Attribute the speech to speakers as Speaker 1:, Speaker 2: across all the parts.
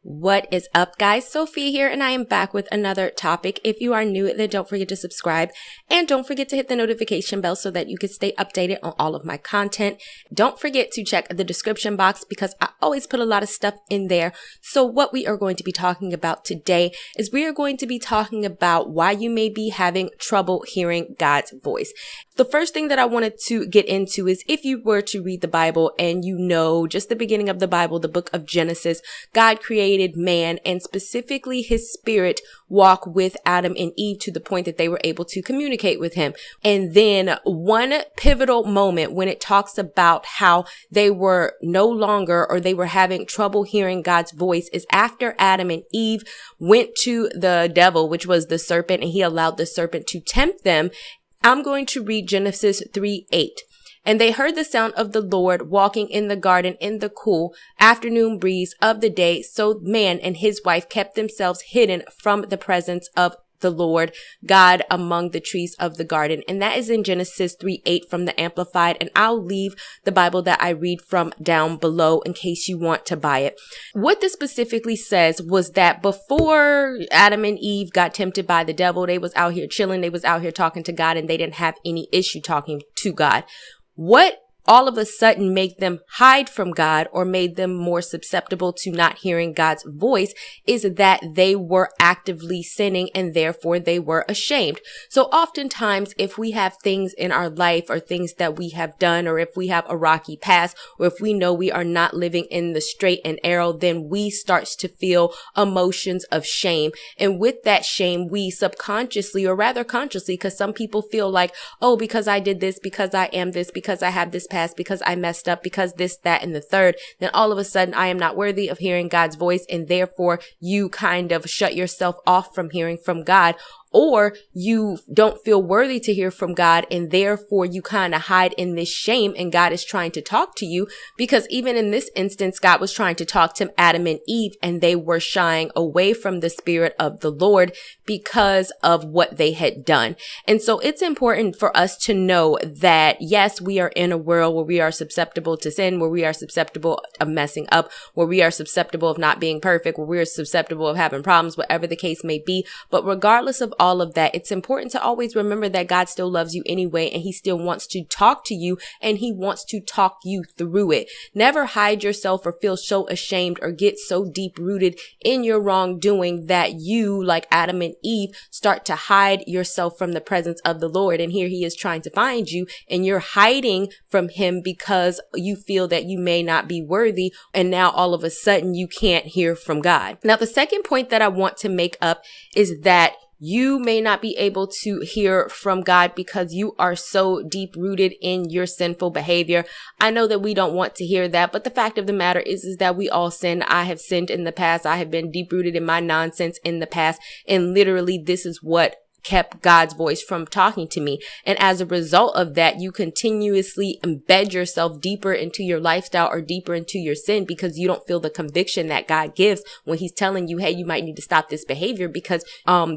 Speaker 1: What is up, guys? Sophie here, and I am back with another topic. If you are new, then don't forget to subscribe and don't forget to hit the notification bell so that you can stay updated on all of my content. Don't forget to check the description box because I always put a lot of stuff in there. So what we are going to be talking about today is we are going to be talking about why you may be having trouble hearing God's voice. The first thing that I wanted to get into is if you were to read the Bible and you know just the beginning of the Bible, the book of Genesis, God created man and specifically his spirit walk with Adam and Eve to the point that they were able to communicate with him. And then one pivotal moment when it talks about how they were no longer or they were having trouble hearing God's voice is after Adam and Eve went to the devil, which was the serpent, and he allowed the serpent to tempt them. I'm going to read Genesis 3:8. And they heard the sound of the Lord walking in the garden in the cool afternoon breeze of the day. So man and his wife kept themselves hidden from the presence of the Lord God among the trees of the garden. And that is in Genesis 3:8 from the Amplified. And I'll leave the Bible that I read from down below in case you want to buy it. What this specifically says was that before Adam and Eve got tempted by the devil, they was out here chilling. They was out here talking to God and they didn't have any issue talking to God. What all of a sudden made them hide from God or made them more susceptible to not hearing God's voice is that they were actively sinning and therefore they were ashamed. So oftentimes if we have things in our life or things that we have done, or if we have a rocky past, or if we know we are not living in the straight and narrow, then we start to feel emotions of shame. And with that shame, we subconsciously, or rather consciously, because some people feel like, oh, because I did this, because I am this, because I have this past, because I messed up, because this, that, and the third, then all of a sudden I am not worthy of hearing God's voice, and therefore you kind of shut yourself off from hearing from God. Or you don't feel worthy to hear from God, and therefore you kind of hide in this shame, and God is trying to talk to you, because even in this instance, God was trying to talk to Adam and Eve, and they were shying away from the Spirit of the Lord because of what they had done. And so it's important for us to know that, yes, we are in a world where we are susceptible to sin, where we are susceptible of messing up, where we are susceptible of not being perfect, where we are susceptible of having problems, whatever the case may be. But regardless of all of that, it's important to always remember that God still loves you anyway, and he still wants to talk to you, and he wants to talk you through it. Never hide yourself or feel so ashamed or get so deep rooted in your wrongdoing that you, like Adam and Eve, start to hide yourself from the presence of the Lord. And here he is trying to find you, and you're hiding from him because you feel that you may not be worthy, and now all of a sudden you can't hear from God. Now, the second point that I want to make up is that you may not be able to hear from God because you are so deep rooted in your sinful behavior. I know that we don't want to hear that, but the fact of the matter is that we all sin. I have sinned in the past. I have been deep rooted in my nonsense in the past. And literally this is what kept God's voice from talking to me. And as a result of that, you continuously embed yourself deeper into your lifestyle or deeper into your sin because you don't feel the conviction that God gives when he's telling you, hey, you might need to stop this behavior because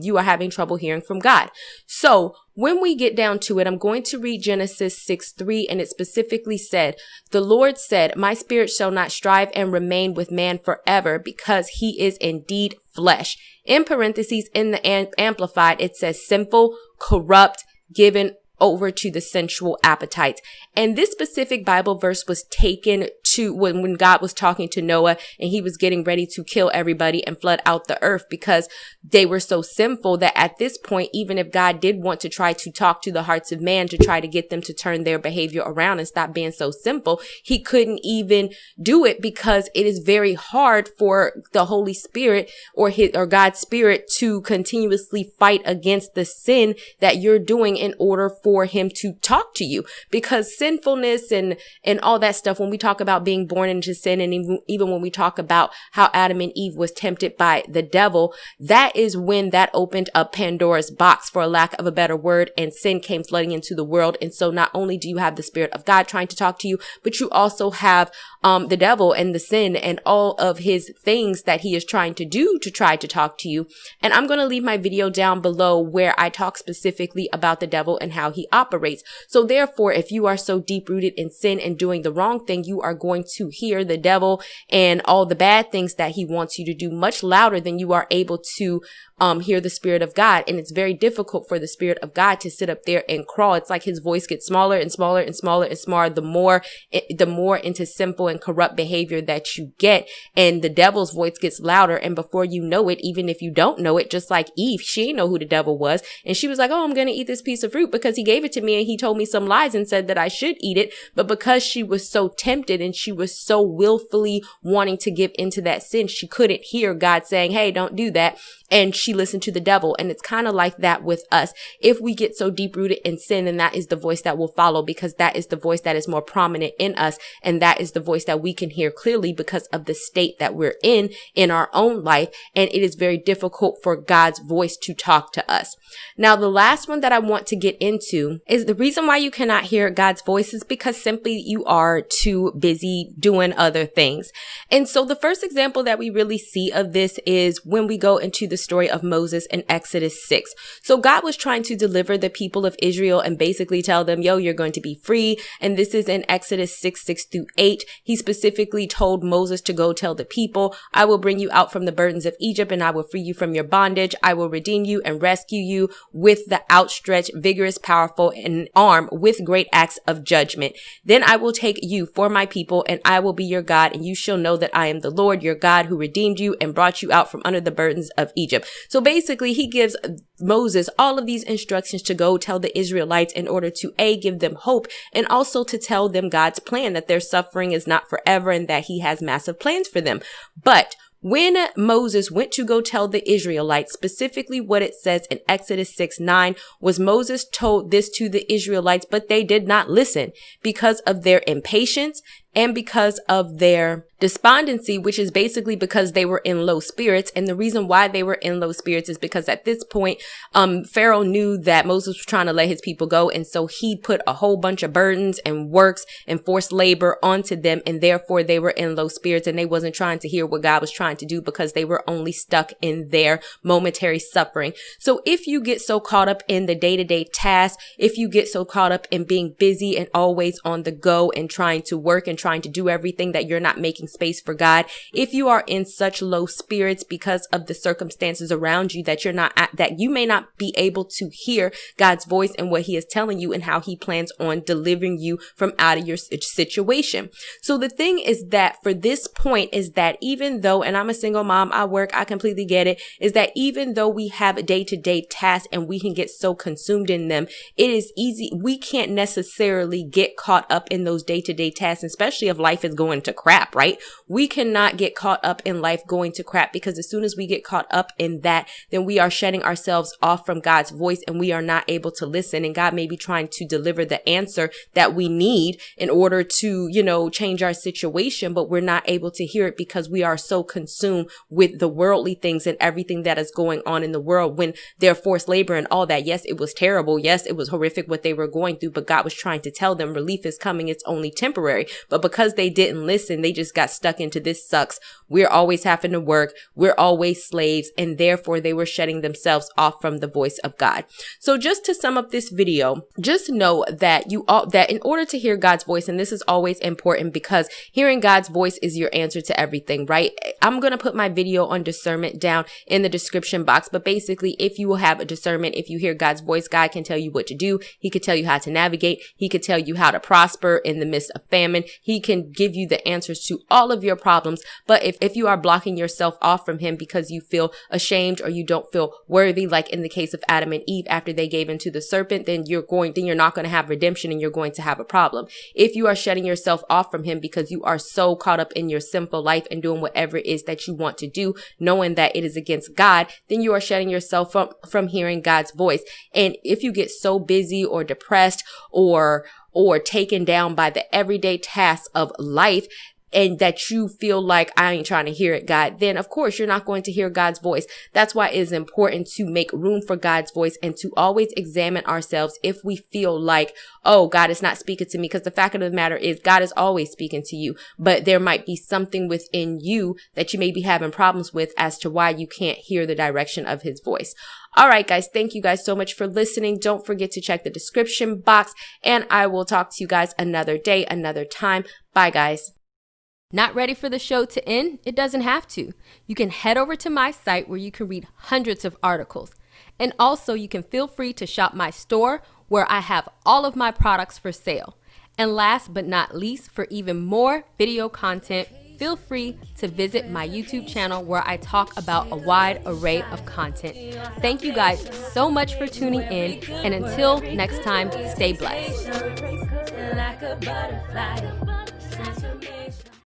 Speaker 1: you are having trouble hearing from God. So when we get down to it, I'm going to read Genesis 6:3, and it specifically said, the Lord said, my spirit shall not strive and remain with man forever because he is indeed flesh. In parentheses, in the Amplified, it says sinful, corrupt, given over to the sensual appetites. And this specific Bible verse was taken to when God was talking to Noah and he was getting ready to kill everybody and flood out the earth because they were so sinful that at this point, even if God did want to try to talk to the hearts of man to try to get them to turn their behavior around and stop being so sinful, he couldn't even do it because it is very hard for the Holy Spirit or God's Spirit to continuously fight against the sin that you're doing in order for him to talk to you, because sinfulness and all that stuff, when we talk about being born into sin, and even when we talk about how Adam and Eve was tempted by the devil, that is when that opened up Pandora's box, for a lack of a better word, and sin came flooding into the world. And so not only do you have the Spirit of God trying to talk to you, but you also have the devil and the sin and all of his things that he is trying to do to try to talk to you. And I'm going to leave my video down below where I talk specifically about the devil and how he operates. So therefore, if you are so deep rooted in sin and doing the wrong thing, you are going going to hear the devil and all the bad things that he wants you to do much louder than you are able to hear the Spirit of God. And it's very difficult for the Spirit of God to sit up there and crawl. It's like his voice gets smaller and smaller and smaller and smaller the more into simple and corrupt behavior that you get. And the devil's voice gets louder. And before you know it, even if you don't know it, just like Eve, she didn't know who the devil was. And she was like, oh, I'm going to eat this piece of fruit because he gave it to me and he told me some lies and said that I should eat it. But because she was so tempted and she was so willfully wanting to give into that sin, she couldn't hear God saying, hey, don't do that. And she listened to the devil. And it's kind of like that with us. If we get so deep rooted in sin, then that is the voice that will follow, because that is the voice that is more prominent in us. And that is the voice that we can hear clearly because of the state that we're in our own life. And it is very difficult for God's voice to talk to us. Now, the last one that I want to get into is the reason why you cannot hear God's voice is because simply you are too busy doing other things. And so the first example that we really see of this is when we go into the story of Moses in Exodus 6. So God was trying to deliver the people of Israel and basically tell them, yo, you're going to be free. And this is in Exodus 6:6-8. He specifically told Moses to go tell the people, I will bring you out from the burdens of Egypt and I will free you from your bondage. I will redeem you and rescue you with the outstretched, vigorous, powerful and arm with great acts of judgment. Then I will take you for my people and I will be your God, and you shall know that I am the Lord your God who redeemed you and brought you out from under the burdens of Egypt. So basically he gives Moses all of these instructions to go tell the Israelites in order to give them hope, and also to tell them God's plan, that their suffering is not forever and that he has massive plans for them. But when Moses went to go tell the Israelites, specifically what it says in Exodus 6:9 was Moses told this to the Israelites, but they did not listen because of their impatience and because of their despondency, which is basically because they were in low spirits. And the reason why they were in low spirits is because at this point, Pharaoh knew that Moses was trying to let his people go. And so he put a whole bunch of burdens and works and forced labor onto them. And therefore they were in low spirits and they wasn't trying to hear what God was trying to do because they were only stuck in their momentary suffering. So if you get so caught up in the day-to-day tasks, if you get so caught up in being busy and always on the go and trying to work and trying to do everything, that you're not making space for God, if you are in such low spirits because of the circumstances around you, that that you may not be able to hear God's voice and what he is telling you and how he plans on delivering you from out of your situation. So the thing is that for this point is that even though, and I'm a single mom, I work, I completely get it, is that even though we have day-to-day tasks and we can get so consumed in them, it is easy. We can't necessarily get caught up in those day-to-day tasks, especially if life is going to crap, right? We cannot get caught up in life going to crap, because as soon as we get caught up in that, then we are shutting ourselves off from God's voice and we are not able to listen. And God may be trying to deliver the answer that we need in order to, change our situation, but we're not able to hear it because we are so consumed with the worldly things and everything that is going on in the world. When they're forced labor and all that, yes, it was terrible. Yes, it was horrific what they were going through, but God was trying to tell them relief is coming. It's only temporary. But because they didn't listen, they just got stuck into this sucks. We're always having to work. We're always slaves. And therefore they were shutting themselves off from the voice of God. So just to sum up this video, just know that that in order to hear God's voice, and this is always important because hearing God's voice is your answer to everything, right? I'm going to put my video on discernment down in the description box. But basically, if you will have a discernment, if you hear God's voice, God can tell you what to do. He could tell you how to navigate. He could tell you how to prosper in the midst of famine. He can give you the answers to all of your problems. But if you are blocking yourself off from him because you feel ashamed or you don't feel worthy, like in the case of Adam and Eve after they gave into the serpent, then you're not going to have redemption and you're going to have a problem. If you are shutting yourself off from him because you are so caught up in your sinful life and doing whatever it is that you want to do, knowing that it is against God, then you are shutting yourself from hearing God's voice. And if you get so busy or depressed or taken down by the everyday tasks of life, and that you feel like I ain't trying to hear it, God, then of course you're not going to hear God's voice. That's why it is important to make room for God's voice and to always examine ourselves if we feel like, oh, God is not speaking to me. Because the fact of the matter is God is always speaking to you, but there might be something within you that you may be having problems with as to why you can't hear the direction of his voice. All right, guys, thank you guys so much for listening. Don't forget to check the description box and I will talk to you guys another day, another time. Bye, guys. Not ready for the show to end? It doesn't have to. You can head over to my site where you can read hundreds of articles. And also you can feel free to shop my store where I have all of my products for sale. And last but not least, for even more video content, feel free to visit my YouTube channel where I talk about a wide array of content. Thank you guys so much for tuning in, and until next time, stay blessed.